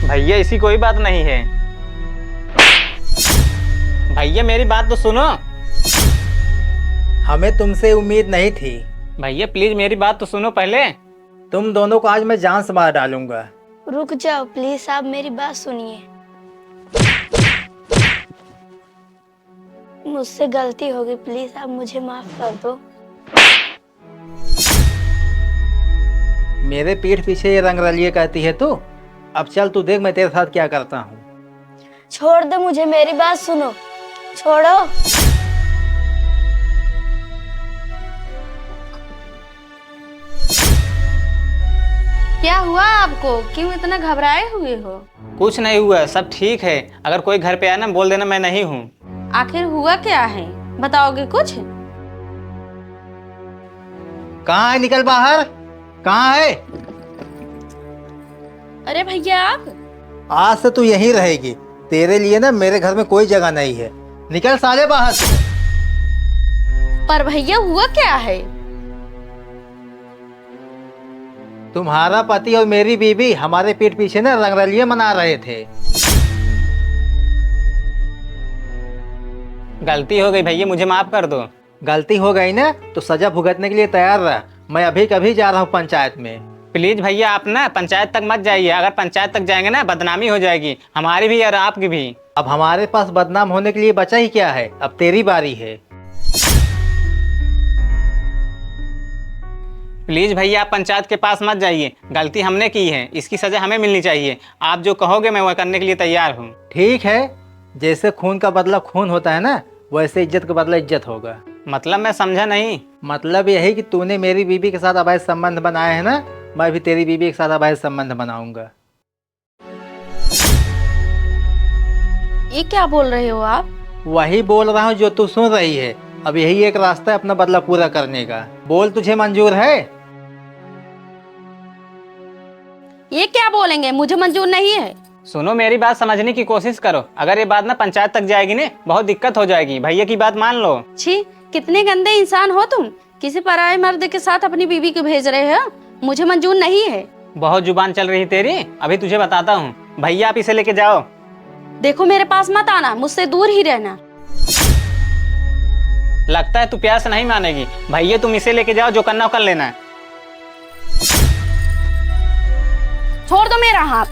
भैया ऐसी कोई बात नहीं है। भैया मेरी बात तो सुनो। हमें तुमसे उम्मीद नहीं थी। भैया प्लीज मेरी बात तो सुनो पहले। तुम दोनों को आज मैं जान से मार डालूंगा। रुक जाओ प्लीज, आप मेरी बात सुनिए। मुझसे गलती हो गई, प्लीज आप मुझे माफ कर दो। मेरे पीठ पीछे ये रंगरलिए कहती है तू। अब चल तू देख मैं तेरे साथ क्या करता हूँ। छोड़ दो मुझे, मेरी बात सुनो। छोड़ो। क्या हुआ आपको? क्यों इतना घबराए हुए हो? कुछ नहीं हुआ, सब ठीक है। अगर कोई घर पे आया ना बोल देना मैं नहीं हूँ। आखिर हुआ क्या है, बताओगे कुछ? कहाँ है? निकल बाहर। कहाँ है? अरे भैया आप। आज से तू यहीं रहेगी। तेरे लिए ना मेरे घर में कोई जगह नहीं है। निकल साले बाहर से। पर भैया हुआ क्या है? तुम्हारा पति और मेरी बीवी हमारे पीठ पीछे ना रंगरलिए मना रहे थे। गलती हो गई भैया, मुझे माफ कर दो। गलती हो गई ना तो सजा भुगतने के लिए तैयार रह। मैं अभी कभी जा रहा हूँ पंचायत में। प्लीज भैया आप ना पंचायत तक मत जाइए। अगर पंचायत तक जाएंगे ना बदनामी हो जाएगी, हमारी भी और आपकी भी। अब हमारे पास बदनाम होने के लिए बचा ही क्या है। अब तेरी बारी है। प्लीज भैया आप पंचायत के पास मत जाइए। गलती हमने की है, इसकी सजा हमें मिलनी चाहिए। आप जो कहोगे मैं वह करने के लिए तैयार हूँ। ठीक है, जैसे खून का बदला खून होता है ना, वैसे इज्जत का बदला इज्जत होगा। मतलब मैं समझा नहीं। मतलब यही कि तूने मेरी बीवी के साथ अवैध संबंध बनाए हैं ना, मैं भी तेरी बीवी के साथ अवैध संबंध बनाऊंगा। ये क्या बोल रहे हो आप? वही बोल रहा हूँ जो तू सुन रही है। अब यही एक रास्ता है अपना बदला पूरा करने का। बोल तुझे मंजूर है? ये क्या बोलेंगे? मुझे मंजूर नहीं है। सुनो मेरी बात समझने की कोशिश करो। अगर ये बात ना पंचायत तक जाएगी ना बहुत दिक्कत हो जाएगी। भैया की बात मान लो। छी, कितने गंदे इंसान हो तुम। किसी पराये मर्द के साथ अपनी बीवी को भेज रहे हो। मुझे मंजूर नहीं है। बहुत जुबान चल रही तेरी, अभी तुझे बताता हूँ। भैया आप इसे लेके जाओ। देखो मेरे पास मत आना, मुझसे दूर ही रहना। लगता है तू प्यार से नहीं मानेगी। भैया तुम इसे लेके जाओ, जो करना हो कर लेना। छोड़ दो मेरा हाथ।